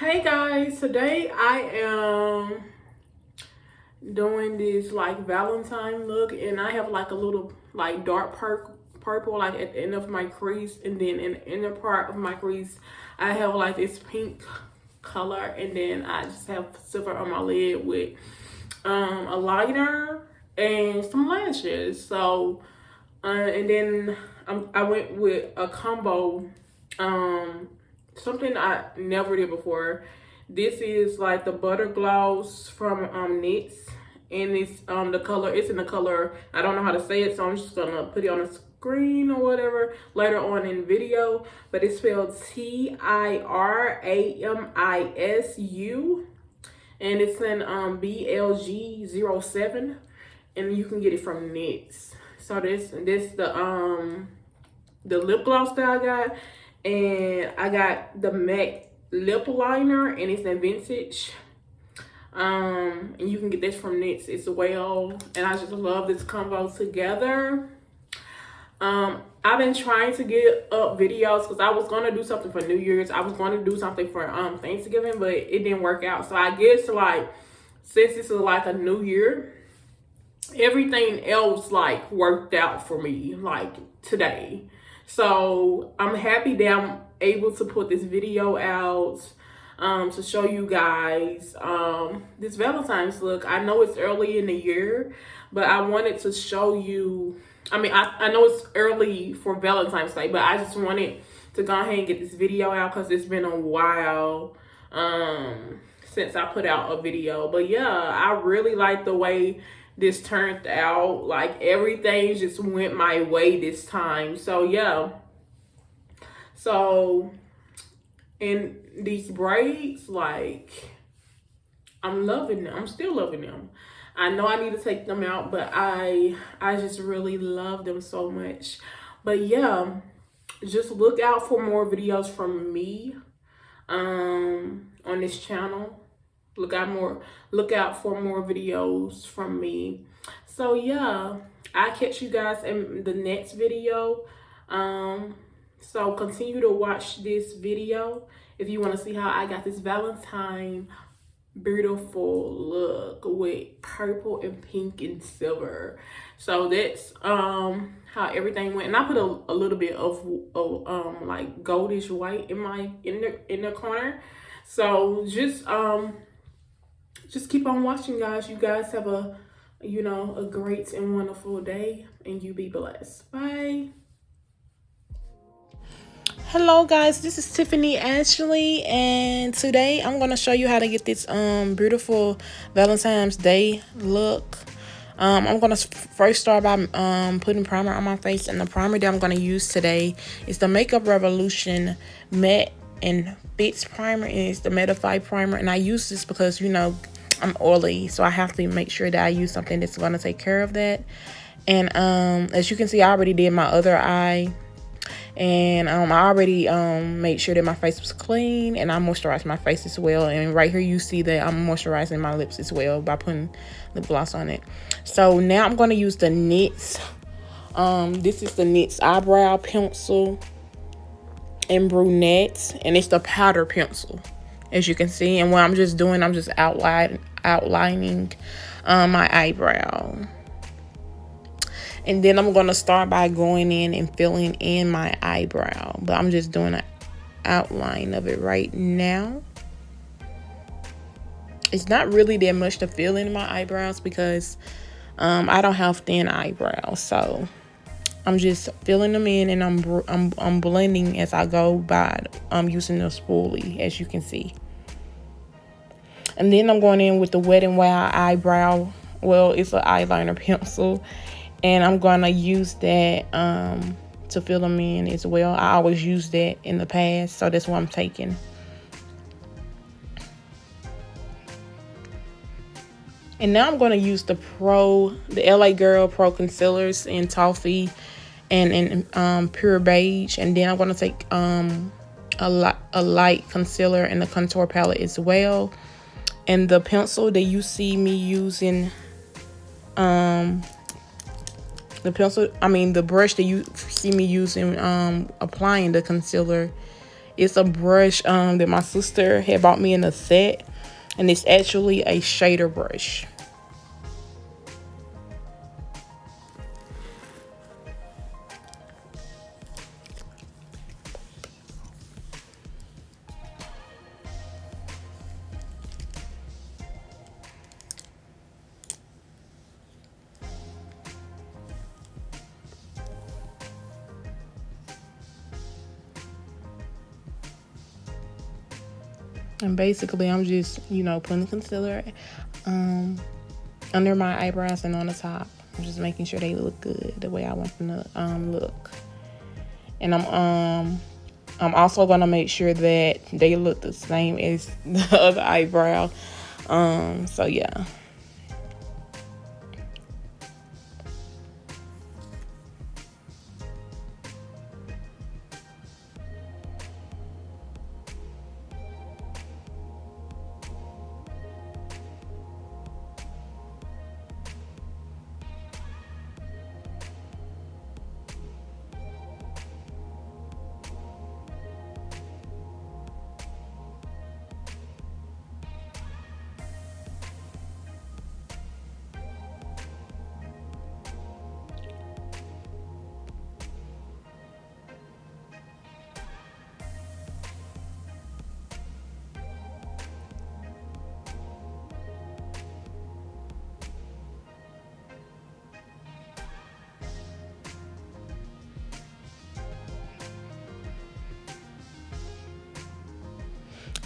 Hey guys, today I am doing this like Valentine look, and I have like a little like dark purple like at the end of my crease, and then in the inner part of my crease I have like this pink color, and then I just have silver on my lid with a liner and some lashes. So and then I went with a combo, something I never did before. This is like the butter gloss from Knits, and it's the color, it's in the color, I don't know how to say it, so I'm just gonna put it on the screen or whatever later on in video, but it's spelled TIRAMISU, and it's in BLG07, and you can get it from Knits. So this the lip gloss that I got, and I got the MAC lip liner, and it's in vintage. And you can get this from Knits as well, and I just love this combo together. I've been trying to get up videos because I was gonna do something for New Year's. I was gonna do something for Thanksgiving, but it didn't work out. So I guess like since this is like a new year, everything else like worked out for me like today. So I'm happy that I'm able to put this video out to show you guys this Valentine's look. I know it's early in the year, but I wanted to show you, I mean, I know it's early for Valentine's Day, but I just wanted to go ahead and get this video out because it's been a while since I put out a video. But yeah, I really like the way this turned out. Like everything just went my way this time. So yeah. So, and these braids, like, I'm loving them. I'm still loving them. I know I need to take them out, but I just really love them so much. But yeah, just look out for more videos from me on this channel. Look out for more videos from me. So yeah, I'll catch you guys in the next video. So continue to watch this video if you want to see how I got this Valentine beautiful look with purple and pink and silver. So that's how everything went, and I put a little bit of like goldish white in my in the corner. So just keep on watching, guys. You guys have a great and wonderful day, and you be blessed. Bye. Hello guys, this is Tiffany Ashley, and today I'm going to show you how to get this beautiful Valentine's Day look. I'm going to first start by putting primer on my face, and the primer that I'm going to use today is the Makeup Revolution Matte and Fix Primer, and it's the Mattify Primer. And I use this because, you know, I'm oily, so I have to make sure that I use something that's going to take care of that. And as you can see, I already did my other eye. And I already made sure that my face was clean, and I moisturized my face as well. And right here you see that I'm moisturizing my lips as well by putting lip gloss on it. So now I'm going to use the Knits. This is the Knits Eyebrow Pencil in Brunette, and it's the powder pencil, as you can see. And what I'm just doing, I'm just outlining my eyebrow. And then I'm going to start by going in and filling in my eyebrow. But I'm just doing an outline of it right now. It's not really that much to fill in my eyebrows because I don't have thin eyebrows. So I'm just filling them in, and I'm blending as I go by using the spoolie, as you can see. And then I'm going in with the Wet n Wild eyebrow. Well, it's an eyeliner pencil. And I'm going to use that to fill them in as well. I always used that in the past, so that's what I'm taking. And now I'm going to use the LA Girl Pro Concealers in Toffee and Pure Beige. And then I'm going to take a light concealer in the contour palette as well. And the pencil that you see me using, the brush that you see me using applying the concealer It's a brush that my sister had bought me in a set, and it's actually a shader brush. And basically, I'm just, putting concealer under my eyebrows and on the top. I'm just making sure they look good the way I want them to look. And I'm also gonna make sure that they look the same as the other eyebrow. So yeah.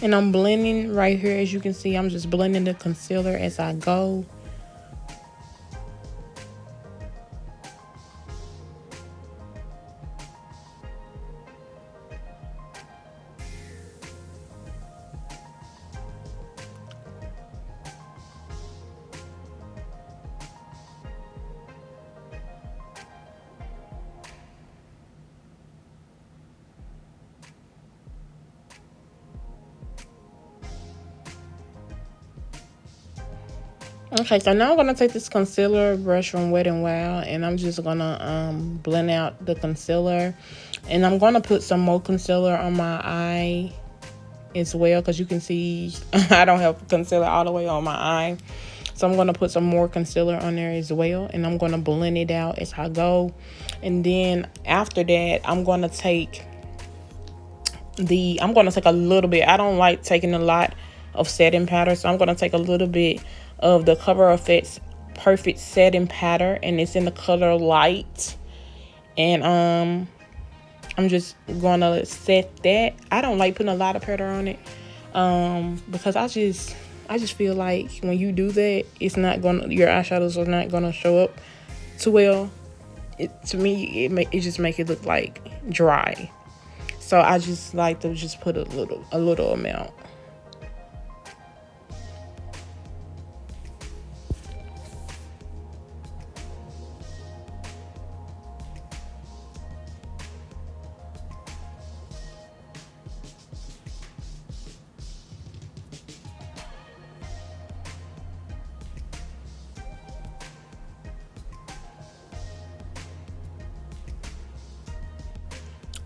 And I'm blending right here. As you can see, I'm just blending the concealer as I go. Okay, so now I'm gonna take this concealer brush from Wet n Wild, and I'm just gonna blend out the concealer, and I'm gonna put some more concealer on my eye as well, because you can see I don't have concealer all the way on my eye, so I'm gonna put some more concealer on there as well, and I'm gonna blend it out as I go. And then after that, I'm gonna take a little bit. I don't like taking a lot of setting powder, so I'm gonna take a little bit of the Cover FX Perfect Setting Powder, and it's in the color Light. And I'm just gonna set that. I don't like putting a lot of powder on it, because I just feel like when you do that, your eyeshadows are not gonna show up too well. To me, it just make it look like dry. So I just like to just put a little amount.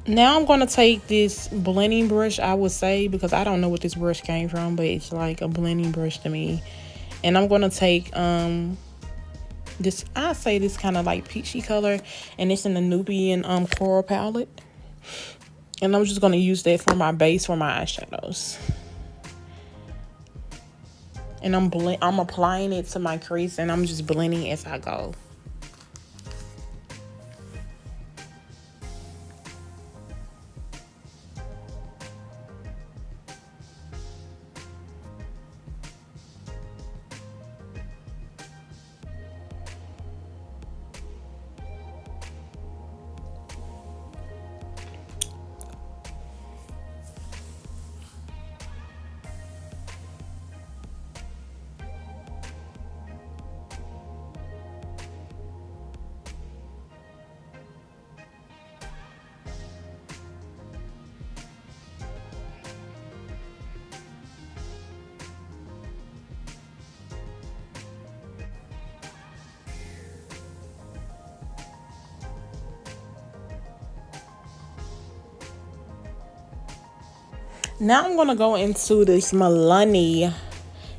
Now I'm going to take this blending brush, I would say, because I don't know what this brush came from, but it's like a blending brush to me. And I'm going to take this, I say this kind of like peachy color, and it's in the Nubian Coral palette. And I'm just going to use that for my base for my eyeshadows. And I'm applying it to my crease, and I'm just blending as I go. Now I'm going to go into this Milani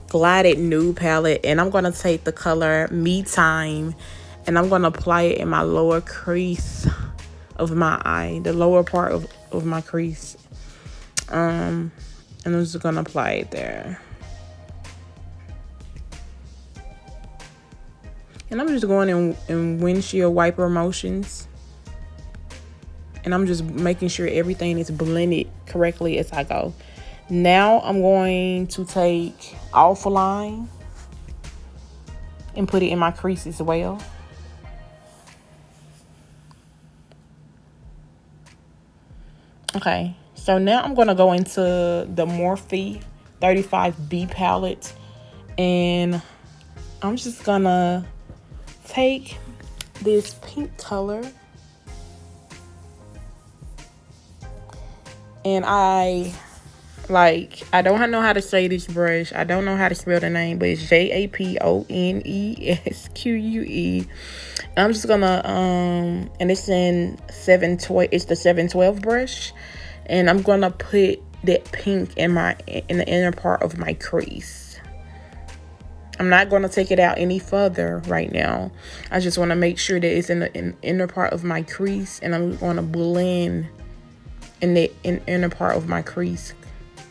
Glided Nude palette, and I'm going to take the color Me Time, and I'm going to apply it in my lower crease of my eye, the lower part of my crease. And I'm just going to apply it there. And I'm just going in windshield wiper motions. And I'm just making sure everything is blended correctly as I go. Now I'm going to take Alpha Line and put it in my crease as well. Okay, so now I'm going to go into the Morphe 35B palette. And I'm just going to take this pink color. And I don't know how to say this brush. I don't know how to spell the name, but it's JAPONESQUE. I'm just gonna and it's in 712. It's the 712 brush, and I'm gonna put that pink in the inner part of my crease. I'm not gonna take it out any further right now. I just want to make sure that it's in the inner part of my crease, and I'm gonna blend in the inner part of my crease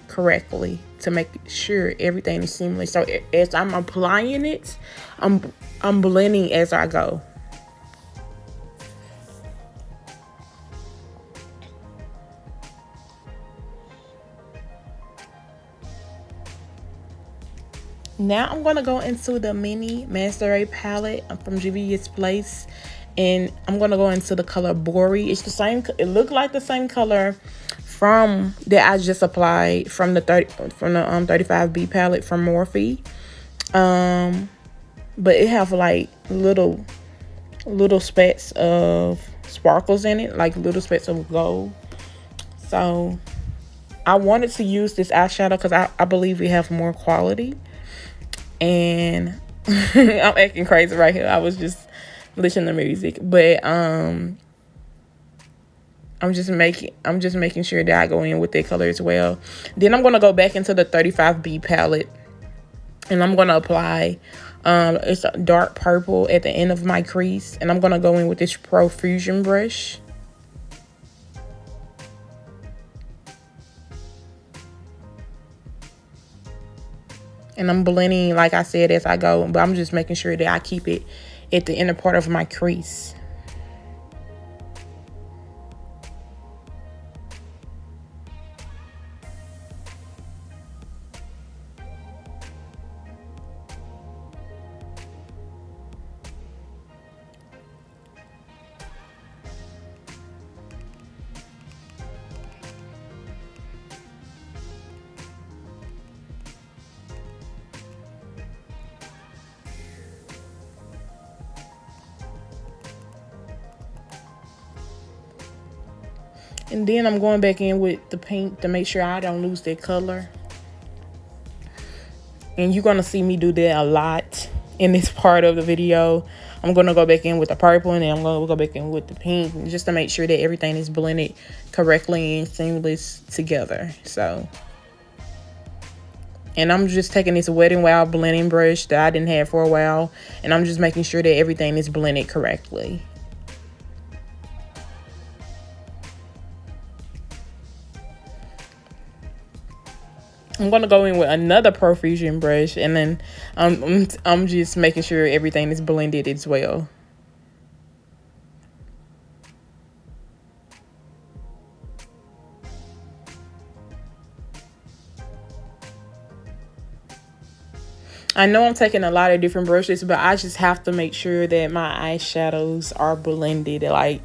correctly to make sure everything is seamless. So as I'm applying it, I'm blending as I go. Now I'm gonna go into the mini Masquerade palette from Juvia's Place, and I'm gonna go into the color Bori. It's the same. It looked like the same color from that I just applied from the 35B palette from Morphe. But it have like little specks of sparkles in it, like little specks of gold. So I wanted to use this eyeshadow because I believe we have more quality. And I'm acting crazy right here. I was just listening to music, but I'm just making sure that I go in with that color as well. Then I'm gonna go back into the 35B palette, and I'm gonna apply it's a dark purple at the end of my crease, and I'm gonna go in with this Profusion brush. And I'm blending, like I said, as I go, but I'm just making sure that I keep it at the inner part of my crease. And then I'm going back in with the pink to make sure I don't lose that color. And you're going to see me do that a lot in this part of the video. I'm going to go back in with the purple, and then I'm going to go back in with the pink just to make sure that everything is blended correctly and seamless together. So, and I'm just taking this Wet n Wild blending brush that I didn't have for a while, and I'm just making sure that everything is blended correctly. I'm gonna go in with another Profusion brush, and then I'm just making sure everything is blended as well. I know I'm taking a lot of different brushes, but I just have to make sure that my eyeshadows are blended. Like,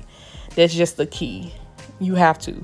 that's just the key. You have to.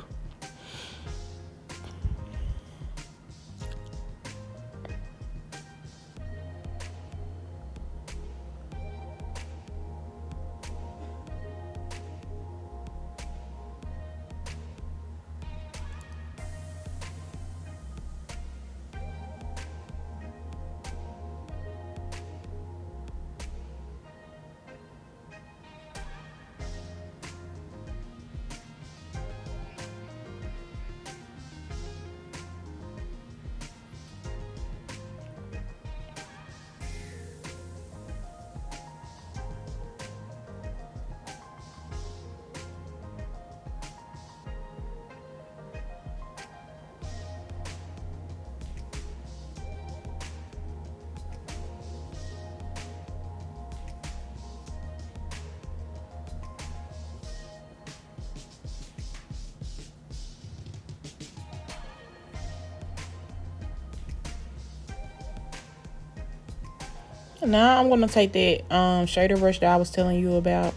Now I'm gonna take that shader brush that I was telling you about,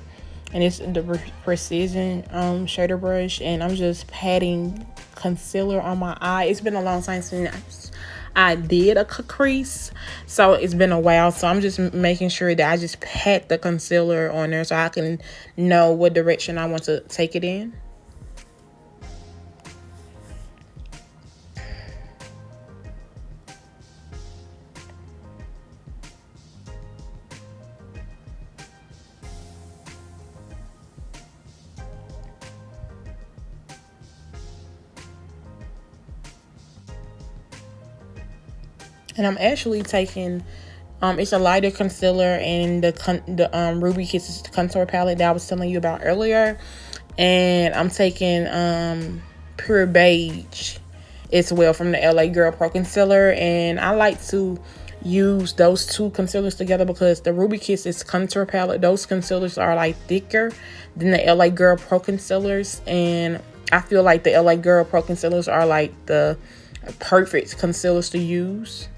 and it's the precision shader brush, and I'm just patting concealer on my eye. It's been a long time since I did a crease, so it's been a while. So I'm just making sure that I just pat the concealer on there so I can know what direction I want to take it in. And I'm actually taking, it's a lighter concealer and the Ruby Kisses contour palette that I was telling you about earlier. And I'm taking Pure Beige as well from the LA Girl Pro Concealer. And I like to use those two concealers together because the Ruby Kisses contour palette, those concealers are like thicker than the LA Girl Pro Concealers. And I feel like the LA Girl Pro Concealers are like the perfect concealers to use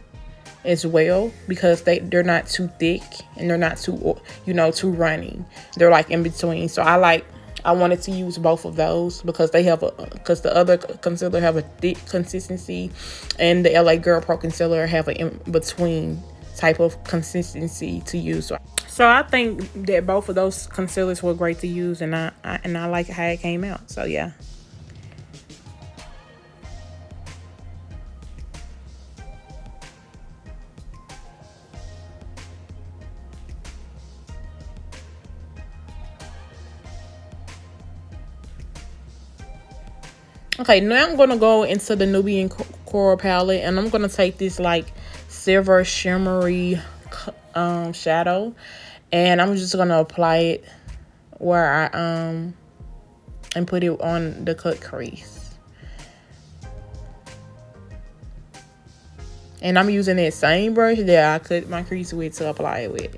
as well because they're not too thick and they're not too, you know, too runny. They're like in between. So I wanted to use both of those because because the other concealer have a thick consistency and the LA Girl Pro Concealer have an in between type of consistency to use. So I think that both of those concealers were great to use, and I like how it came out. So yeah. Okay, now I'm going to go into the Nubian Coral palette, and I'm going to take this like silver shimmery shadow, and I'm just going to apply it where I and put it on the cut crease. And I'm using that same brush that I cut my crease with to apply it with.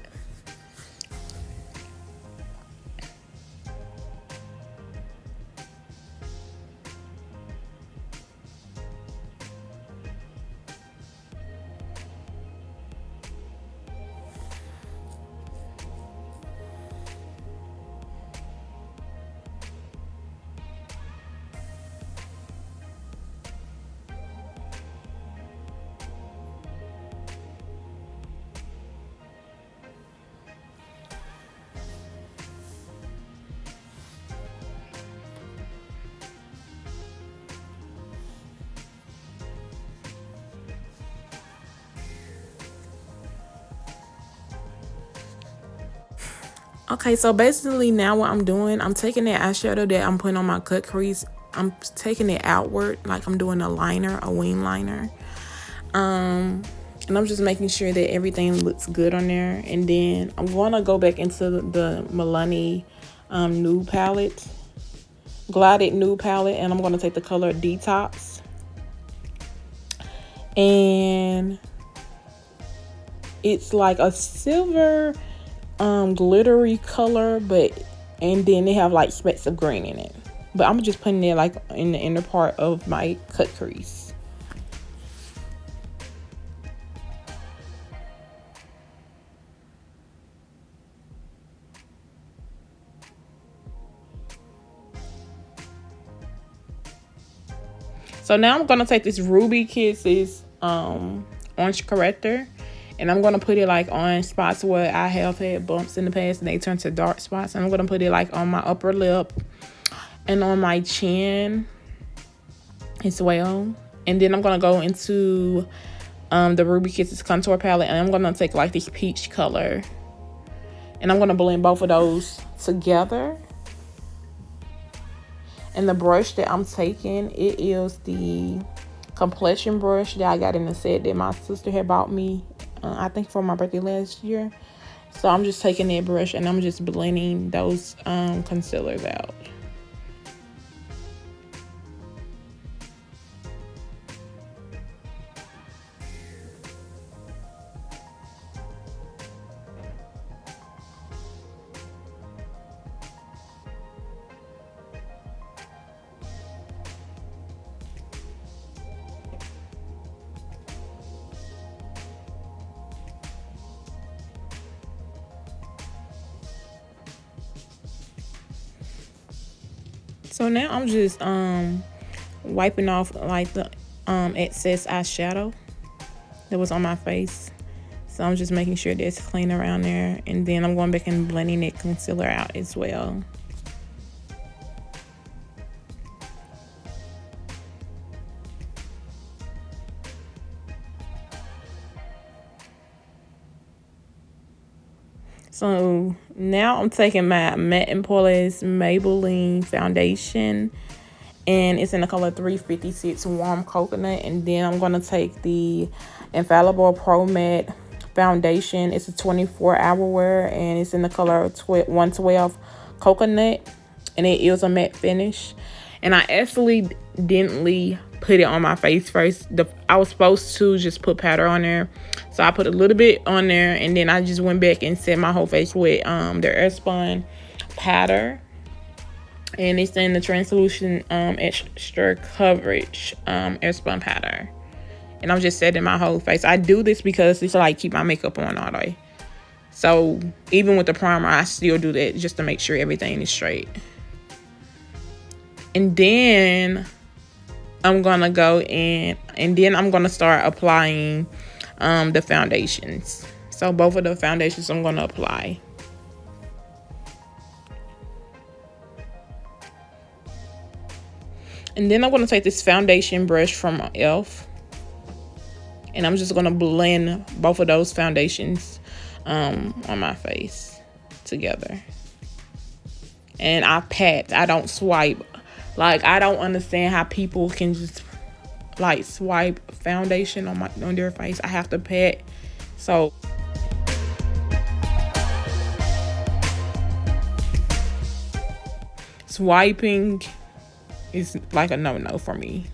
Okay, so basically now what I'm doing, I'm taking that eyeshadow that I'm putting on my cut crease, I'm taking it outward like I'm doing a liner, a wing liner. And I'm just making sure that everything looks good on there. And then I'm going to go back into the Milani nude palette, glided nude palette, and I'm going to take the color Detox. And it's like a silver glittery color, and then they have like specks of green in it. But I'm just putting it like in the inner part of my cut crease. So now I'm gonna take this Ruby Kisses orange corrector, and I'm gonna put it like on spots where I have had bumps in the past and they turn to dark spots. And I'm gonna put it like on my upper lip and on my chin as well. And then I'm gonna go into the Ruby Kisses contour palette, and I'm gonna take like this peach color, and I'm gonna blend both of those together. And the brush that I'm taking, it is the complexion brush that I got in the set that my sister had bought me, I think for my birthday last year. So I'm just taking that brush and I'm just blending those concealers out. So now I'm just wiping off like the excess eyeshadow that was on my face. So I'm just making sure that's clean around there, and then I'm going back and blending that concealer out as well. So now I'm taking my Matte and Poreless Maybelline foundation, and it's in the color 356 Warm Coconut. And then I'm going to take the Infallible Pro Matte foundation. It's a 24-hour wear, and it's in the color 112 Coconut, and it is a matte finish. And I actually didn't put it on my face first. I was supposed to just put powder on there, so I put a little bit on there, and then I just went back and set my whole face with their Airspun powder, and it's in the translucent extra coverage Airspun powder. And I'm just setting my whole face. I do this because it's like keep my makeup on all day. So even with the primer, I still do that just to make sure everything is straight. And then I'm gonna go in, and then I'm gonna start applying the foundations. So both of the foundations I'm gonna apply. And then I'm gonna take this foundation brush from e.l.f. and I'm just gonna blend both of those foundations on my face together. And I pat, I don't swipe. Like, I don't understand how people can just like swipe foundation on their face. I have to pat. So swiping is like a no-no for me.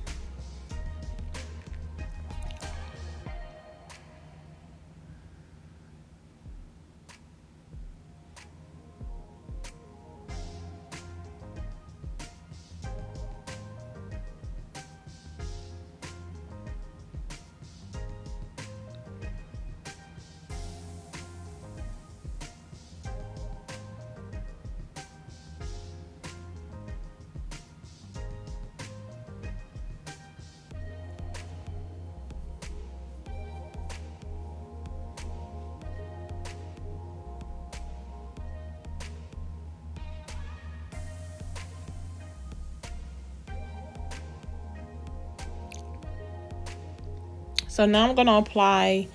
So now I'm going to apply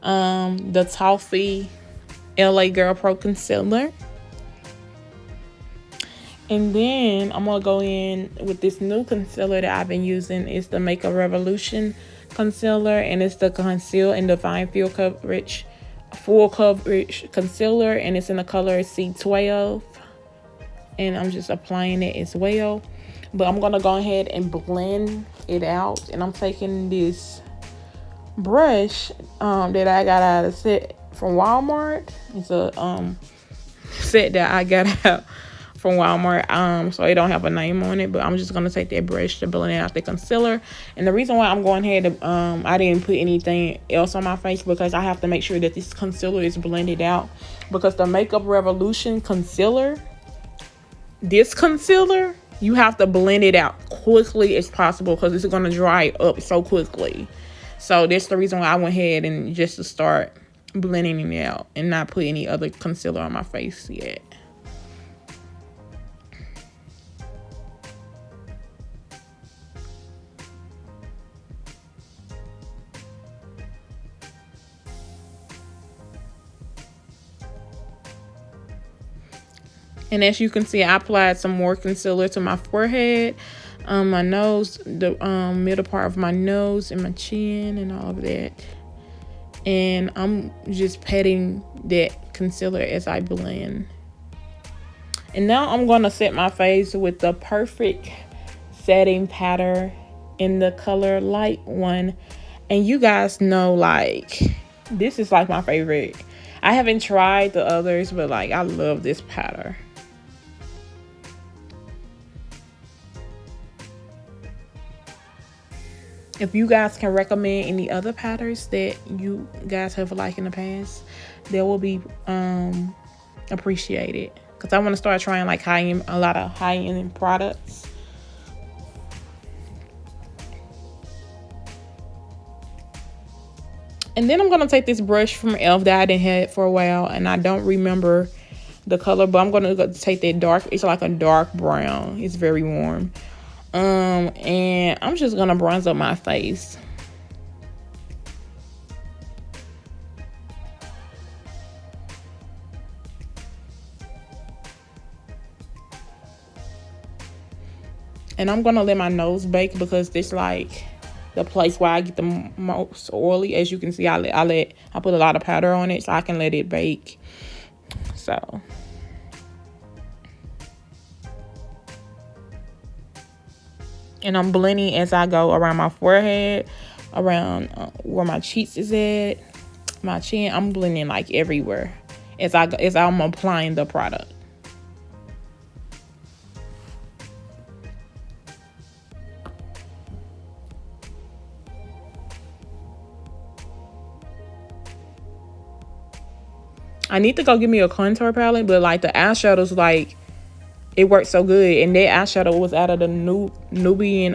the Toffee LA Girl Pro Concealer. And then I'm going to go in with this new concealer that I've been using. It's the Makeup Revolution concealer, and it's the Conceal and Define Full Coverage Concealer, and it's in the color C12. And I'm just applying it as well. But I'm going to go ahead and blend it out. And I'm taking this brush that I got out of set from Walmart. It's a set that I got out from Walmart, so it don't have a name on it, but I'm just gonna take that brush to blend out the concealer. And the reason why I'm going ahead to I didn't put anything else on my face, because I have to make sure that this concealer is blended out, because the Makeup Revolution concealer, this concealer, you have to blend it out quickly as possible, because it's gonna dry up so quickly. So that's the reason why I went ahead and just to start blending it out and not put any other concealer on my face yet. And as you can see, I applied some more concealer to my forehead, my nose, the middle part of my nose, and my chin, and all of that. And I'm just patting that concealer as I blend. And now I'm going to set my face with the Perfect Setting Powder in the color Light One. And you guys know, like, this is like my favorite. I haven't tried the others, but like, I love this powder. If you guys can recommend any other powders that you guys have liked in the past, that will be appreciated. Because I want to start trying like a lot of high-end products. And then I'm going to take this brush from e.l.f. that I didn't have for a while. And I don't remember the color. But I'm going to take that dark. It's like a dark brown. It's very warm. And I'm just going to bronze up my face. And I'm going to let my nose bake because this like the place where I get the most oily. As you can see, I put a lot of powder on it so I can let it bake. So and I'm blending as I go around my forehead, around where my cheeks is at, my chin. I'm blending like everywhere as I'm applying the product. I need to go get me a contour palette, but like the eyeshadows, like it worked so good, and that eyeshadow was out of the Nubian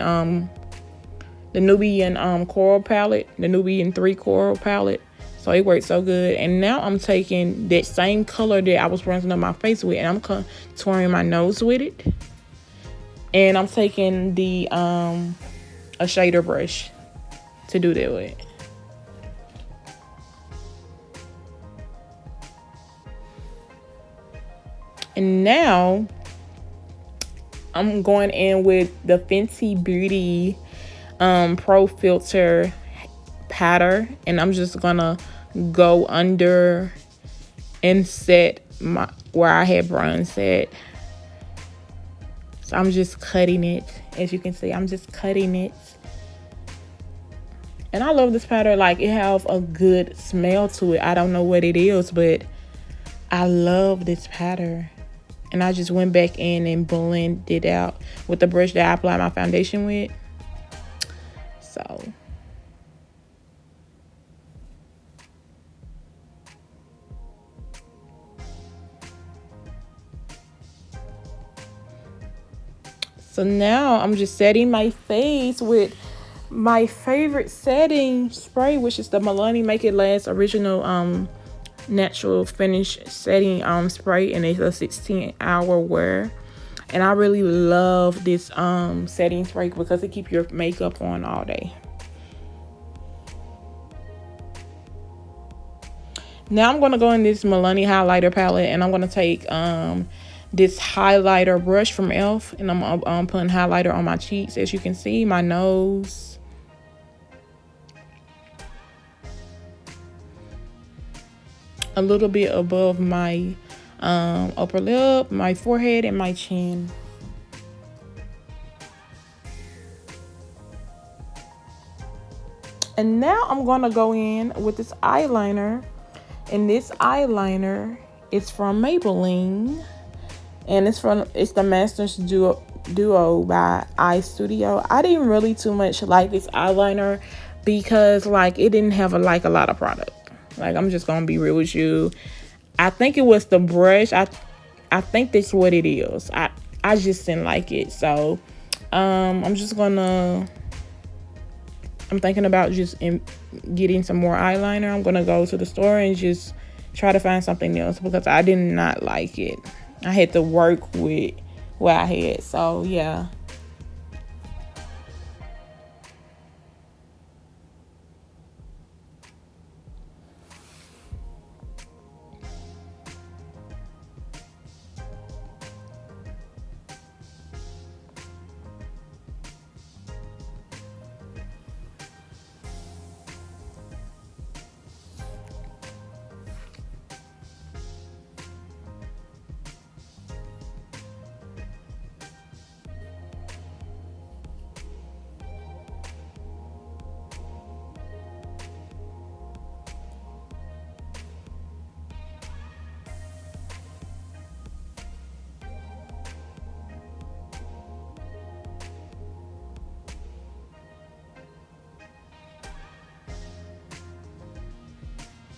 coral palette, the Nubian 3 coral palette. So it worked so good. And now I'm taking that same color that I was bronzing up my face with, and I'm contouring my nose with it. And I'm taking the a shader brush to do that with. And now I'm going in with the Fenty Beauty Pro Filter powder, and I'm just gonna go under and set my where I had bronze at. So I'm just cutting it. As you can see, I'm just cutting it. And I love this powder. Like, it has a good smell to it. I don't know what it is, but I love this powder. And I just went back in and blended it out with the brush that I applied my foundation with. So now I'm just setting my face with my favorite setting spray, which is the Milani Make It Last Original Natural Finish Setting spray, and it's a 16-hour wear. And I really love this setting spray because it keeps your makeup on all day. Now I'm going to go in this Milani highlighter palette, and I'm going to take this highlighter brush from e.l.f. and I'm putting highlighter on my cheeks, as you can see, my nose. A little bit above my upper lip, my forehead, and my chin. And now I'm going to go in with this eyeliner. And this eyeliner is from Maybelline. And it's the Masters Duo by Eye Studio. I didn't really too much like this eyeliner because like it didn't have a lot of product. Like, I'm just gonna be real with you. I think it was the brush. I think that's what it is. I just didn't like it. So I'm thinking about just getting some more eyeliner. I'm gonna go to the store and just try to find something else because I did not like it. I had to work with what I had. So yeah.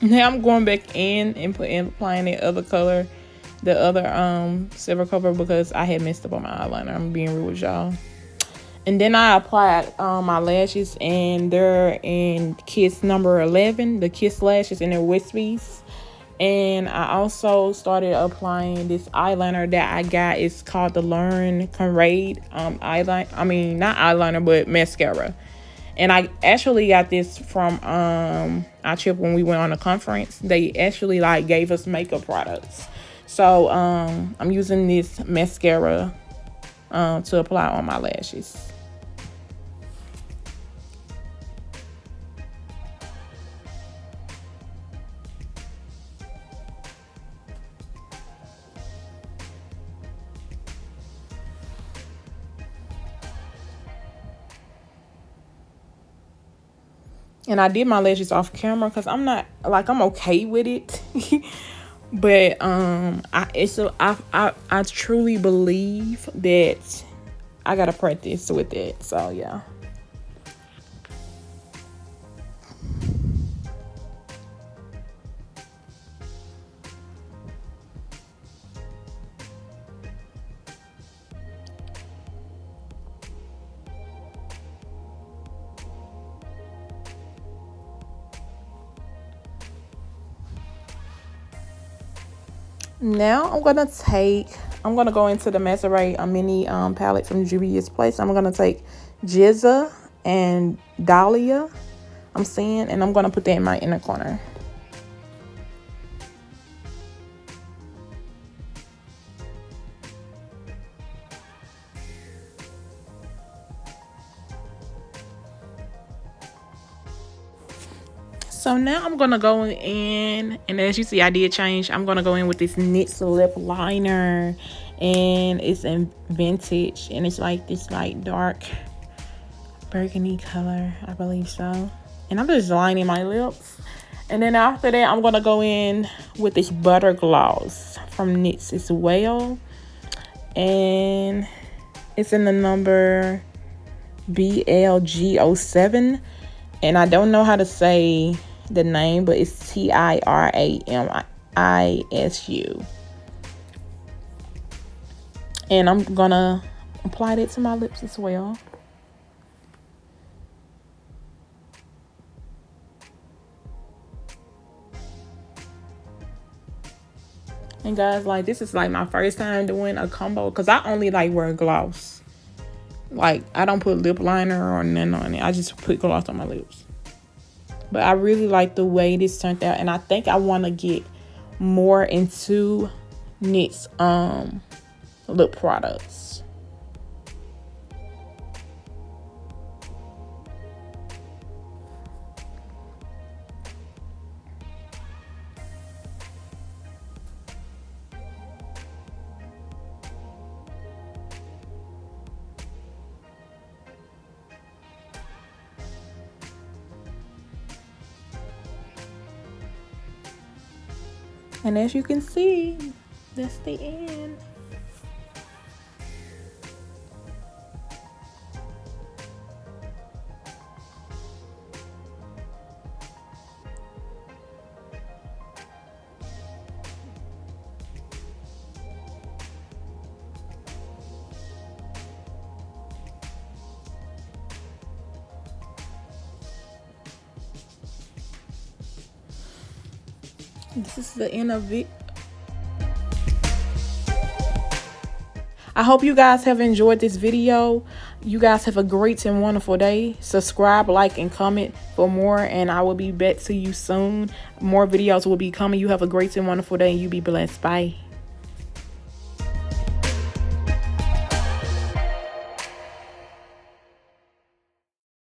Now I'm going back in and applying the other color, the other silver color, because I had messed up on my eyeliner. I'm being real with y'all. And then I applied my lashes, and they're in Kiss number 11, the Kiss lashes, and they're wispies. And I also started applying this eyeliner that I got. It's called the Learn Conrad eyeliner. I mean, not eyeliner, but mascara. And I actually got this from our trip when we went on a conference. They actually like gave us makeup products. So I'm using this mascara to apply on my lashes. And I did my lashes off camera because I'm not like, I'm okay with it. But I truly believe that I gotta practice with it. So yeah. Now I'm gonna go into the Maserati mini palette from Juvia's Place. I'm gonna take Jizza and Dahlia, I'm saying, and I'm gonna put that in my inner corner. So now I'm gonna go in, and as you see, I did change. I'm gonna go in with this NYX lip liner, and it's in vintage, and it's like this like dark burgundy color, I believe so. And I'm just lining my lips, and then after that, I'm gonna go in with this butter gloss from NYX as well, and it's in the number BLG07, and I don't know how to say the name, but it's TIRAMISU. And I'm gonna apply that to my lips as well. And guys, like, this is like my first time doing a combo, because I only like wear gloss. Like, I don't put lip liner or nothing on it. I just put gloss on my lips. But I really like the way this turned out, and I think I want to get more into NYX lip products. And as you can see, that's the end. This is the end of it. I hope you guys have enjoyed this video. You guys have a great and wonderful day. Subscribe, like, and comment for more, and I will be back to you soon. More videos will be coming. You have a great and wonderful day, and you be blessed. Bye.